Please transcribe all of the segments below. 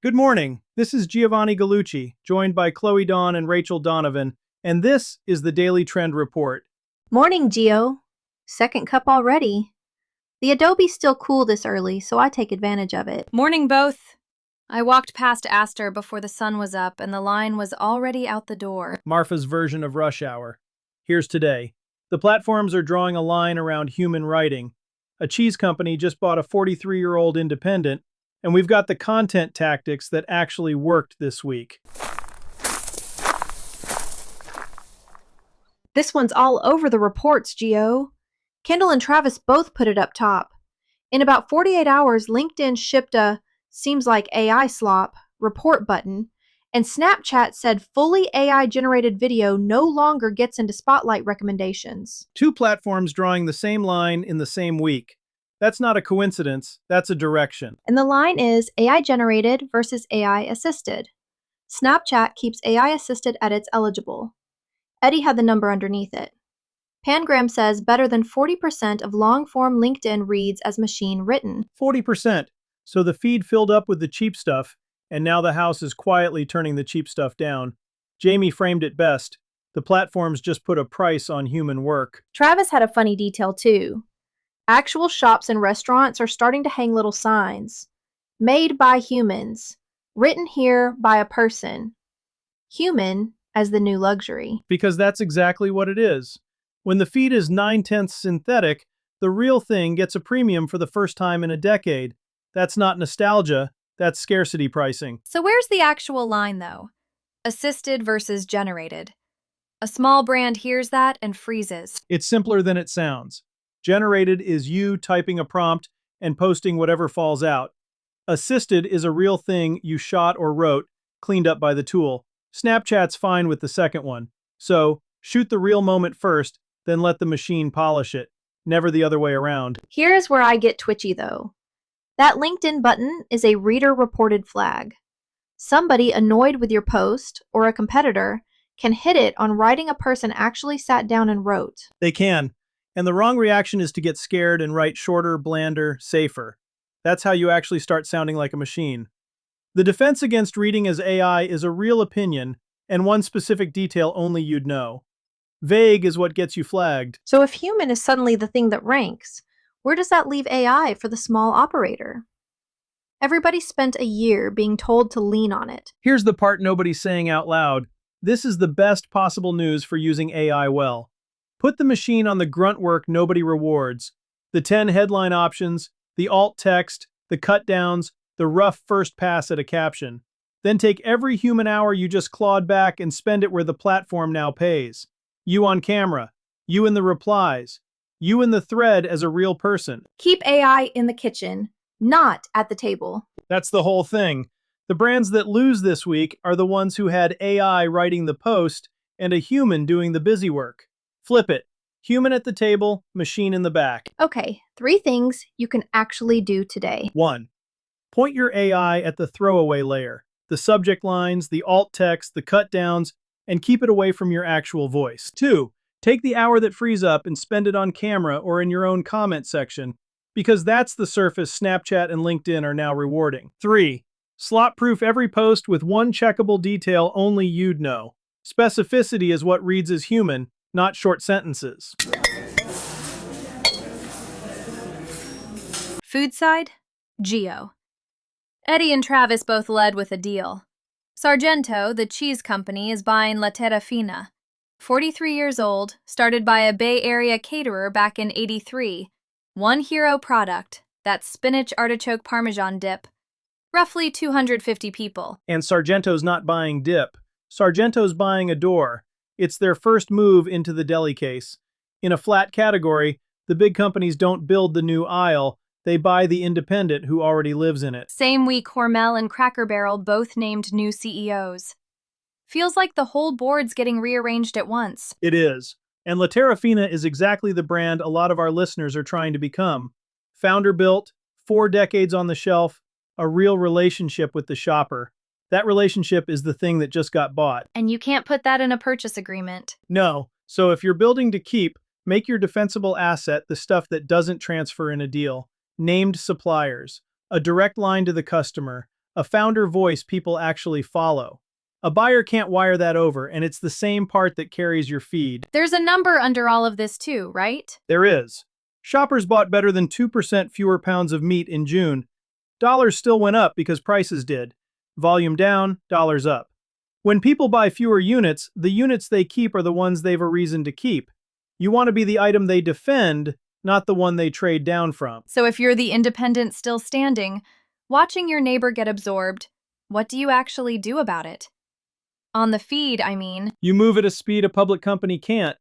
Good morning. This is Giovanni Gallucci, joined by Chloe Dawn and Rachel Donovan, and this is the Daily Trend Report. Morning, Gio. Second cup already. The Adobe's still cool this early, so I take advantage of it. Morning, both. I walked past Astor before the sun was up and the line was already out the door. Marfa's version of rush hour. Here's today. The platforms are drawing a line around human writing. A cheese company just bought a 43-year-old independent, and we've got the content tactics that actually worked this week. This one's all over the reports, Gio. Kendall and Travis both put it up top. In about 48 hours, LinkedIn shipped a "seems like AI slop" report button, and Snapchat said fully AI-generated video no longer gets into Spotlight recommendations. Two platforms drawing the same line in the same week. That's not a coincidence, that's a direction. And the line is AI-generated versus AI-assisted. Snapchat keeps AI-assisted edits eligible. Eddie had the number underneath it. Pangram says better than 40% of long-form LinkedIn reads as machine-written. 40%. So the feed filled up with the cheap stuff, and now the house is quietly turning the cheap stuff down. Jamie framed it best. The platforms just put a price on human work. Travis had a funny detail too. Actual shops and restaurants are starting to hang little signs. Made by humans. Written here by a person. Human as the new luxury. Because that's exactly what it is. When the feed is 9/10 synthetic, the real thing gets a premium for the first time in a decade. That's not nostalgia, that's scarcity pricing. So where's the actual line, though? Assisted versus generated. A small brand hears that and freezes. It's simpler than it sounds. Generated is you typing a prompt and posting whatever falls out. Assisted is a real thing you shot or wrote, cleaned up by the tool. Snapchat's fine with the second one. So, shoot the real moment first, then let the machine polish it. Never the other way around. Here's where I get twitchy though. That LinkedIn button is a reader-reported flag. Somebody annoyed with your post, or a competitor, can hit it on writing a person actually sat down and wrote. They can. And the wrong reaction is to get scared and write shorter, blander, safer. That's how you actually start sounding like a machine. The defense against reading as AI is a real opinion, and one specific detail only you'd know. Vague is what gets you flagged. So if human is suddenly the thing that ranks, where does that leave AI for the small operator? Everybody spent a year being told to lean on it. Here's the part nobody's saying out loud. This is the best possible news for using AI well. Put the machine on the grunt work nobody rewards. The 10 headline options, the alt text, the cutdowns, the rough first pass at a caption. Then take every human hour you just clawed back and spend it where the platform now pays. You on camera, you in the replies, you in the thread as a real person. Keep AI in the kitchen, not at the table. That's the whole thing. The brands that lose this week are the ones who had AI writing the post and a human doing the busy work. Flip it. Human at the table, machine in the back. Okay, 3 things you can actually do today. 1. Point your AI at the throwaway layer, the subject lines, the alt text, the cutdowns, and keep it away from your actual voice. 2. Take the hour that frees up and spend it on camera or in your own comment section, because that's the surface Snapchat and LinkedIn are now rewarding. 3. Slop-proof every post with one checkable detail only you'd know. Specificity is what reads as human, not short sentences. Food side? Gio. Eddie and Travis both led with a deal. Sargento, the cheese company, is buying La Terra Fina. 43 years old, started by a Bay Area caterer back in '83. One hero product, that spinach artichoke parmesan dip. Roughly 250 people. And Sargento's not buying dip. Sargento's buying a door. It's their first move into the deli case. In a flat category, the big companies don't build the new aisle, they buy the independent who already lives in it. Same week, Hormel and Cracker Barrel both named new CEOs. Feels like the whole board's getting rearranged at once. It is. And La Terra Fina is exactly the brand a lot of our listeners are trying to become. Founder built, 4 decades on the shelf, a real relationship with the shopper. That relationship is the thing that just got bought. And you can't put that in a purchase agreement. No. So if you're building to keep, make your defensible asset the stuff that doesn't transfer in a deal. Named suppliers, a direct line to the customer, a founder voice people actually follow. A buyer can't wire that over, and it's the same part that carries your feed. There's a number under all of this too, right? There is. Shoppers bought better than 2% fewer pounds of meat in June. Dollars still went up because prices did. Volume down, dollars up. When people buy fewer units, the units they keep are the ones they've a reason to keep. You want to be the item they defend, not the one they trade down from. So if you're the independent still standing, watching your neighbor get absorbed, what do you actually do about it? On the feed, I mean. You move at a speed a public company can't.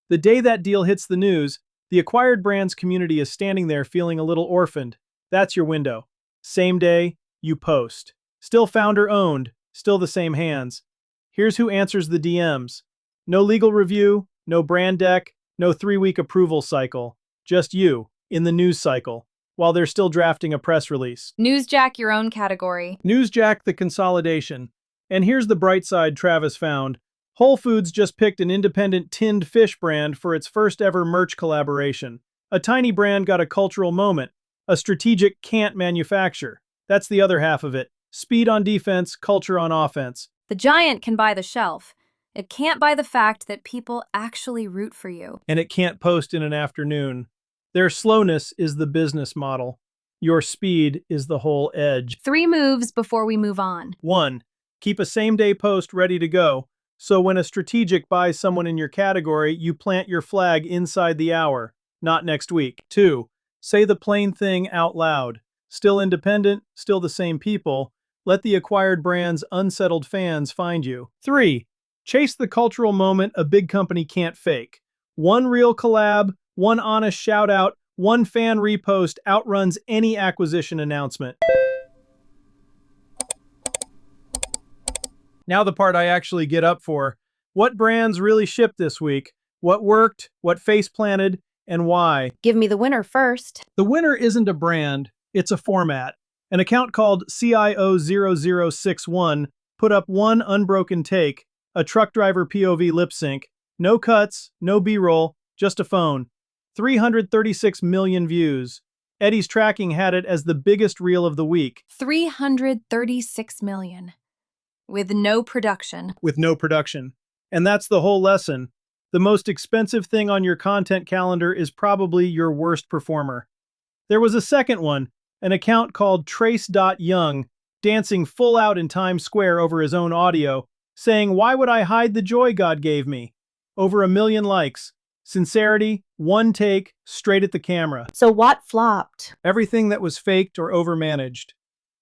The day that deal hits the news, the acquired brands community is standing there feeling a little orphaned. That's your window. Same day, you post. Still founder-owned, still the same hands. Here's who answers the DMs. No legal review, no brand deck, no 3-week approval cycle. Just you, in the news cycle, while they're still drafting a press release. Newsjack your own category. Newsjack the consolidation. And here's the bright side Travis found. Whole Foods just picked an independent tinned fish brand for its first ever merch collaboration. A tiny brand got a cultural moment. A strategic can't manufacture. That's the other half of it. Speed on defense, culture on offense. The giant can buy the shelf. It can't buy the fact that people actually root for you. And it can't post in an afternoon. Their slowness is the business model. Your speed is the whole edge. 3 moves before we move on. 1. Keep a same-day post ready to go, so when a strategic buys someone in your category, you plant your flag inside the hour, not next week. 2. Say the plain thing out loud. Still independent, still the same people. Let the acquired brand's unsettled fans find you. 3. Chase the cultural moment a big company can't fake. One real collab, one honest shout-out, one fan repost outruns any acquisition announcement. Now the part I actually get up for. What brands really shipped this week? What worked? What face planted? And why? Give me the winner first. The winner isn't a brand, it's a format. An account called CIO0061 put up one unbroken take, a truck driver POV lip sync. No cuts, no B-roll, just a phone. 336 million views. Eddie's tracking had it as the biggest reel of the week. 336 million. With no production. And that's the whole lesson. The most expensive thing on your content calendar is probably your worst performer. There was a second one, an account called Trace.Young, dancing full out in Times Square over his own audio, saying, "Why would I hide the joy God gave me?" Over 1 million likes. Sincerity, one take, straight at the camera. So what flopped? Everything that was faked or overmanaged.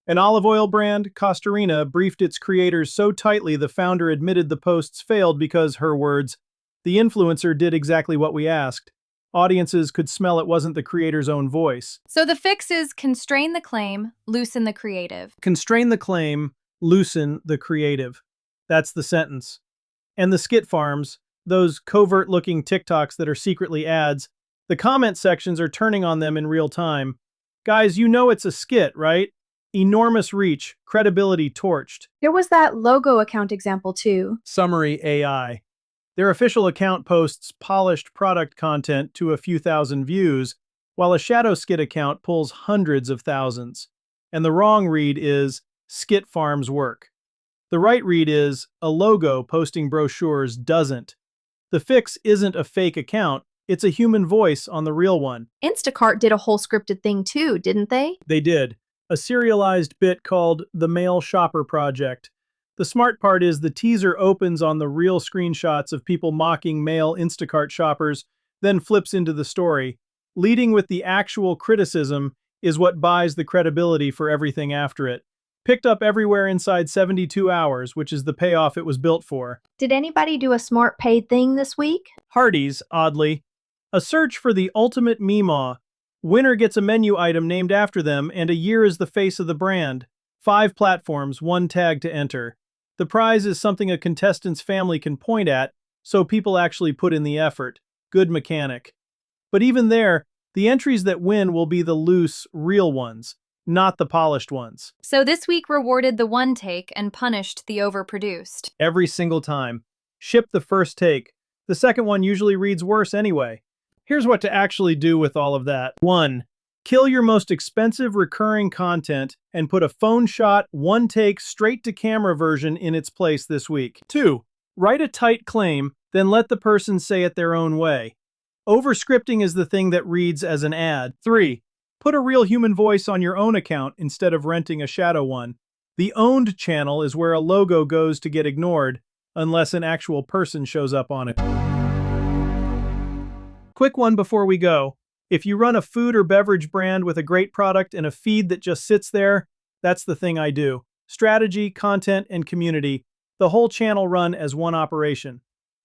An olive oil brand, Costarina, briefed its creators so tightly the founder admitted the posts failed because, her words, the influencer did exactly what we asked. Audiences could smell it wasn't the creator's own voice. So the fix is constrain the claim, loosen the creative. Constrain the claim, loosen the creative. That's the sentence. And the skit farms, those covert-looking TikToks that are secretly ads, the comment sections are turning on them in real time. Guys, you know it's a skit, right? Enormous reach, credibility torched. There was that logo account example too. Summary AI. Their official account posts polished product content to a few thousand views, while a shadow skit account pulls hundreds of thousands. And the wrong read is, skit farms work. The right read is, a logo posting brochures doesn't. The fix isn't a fake account, it's a human voice on the real one. Instacart did a whole scripted thing too, didn't they? They did. A serialized bit called The Male Shopper Project. The smart part is the teaser opens on the real screenshots of people mocking male Instacart shoppers, then flips into the story. Leading with the actual criticism is what buys the credibility for everything after it. Picked up everywhere inside 72 hours, which is the payoff it was built for. Did anybody do a smart paid thing this week? Hardee's, oddly. A search for the ultimate Meemaw. Winner gets a menu item named after them, and a year is the face of the brand. 5 platforms, 1 tag to enter. The prize is something a contestant's family can point at, so people actually put in the effort. Good mechanic. But even there, the entries that win will be the loose, real ones, not the polished ones. So this week rewarded the one take and punished the overproduced. Every single time. Ship the first take. The second one usually reads worse anyway. Here's what to actually do with all of that. 1. Kill your most expensive recurring content and put a phone shot, one take, straight to camera version in its place this week. 2. Write a tight claim, then let the person say it their own way. Overscripting is the thing that reads as an ad. 3. Put a real human voice on your own account instead of renting a shadow one. The owned channel is where a logo goes to get ignored, unless an actual person shows up on it. Quick one before we go. If you run a food or beverage brand with a great product and a feed that just sits there, that's the thing I do. Strategy, content, and community, the whole channel run as one operation.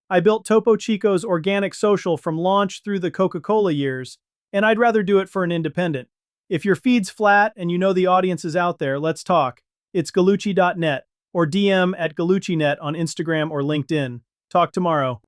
I built Topo Chico's organic social from launch through the Coca-Cola years, and I'd rather do it for an independent. If your feed's flat and you know the audience is out there, let's talk. It's gallucci.net or DM at gallucci.net on Instagram or LinkedIn. Talk tomorrow.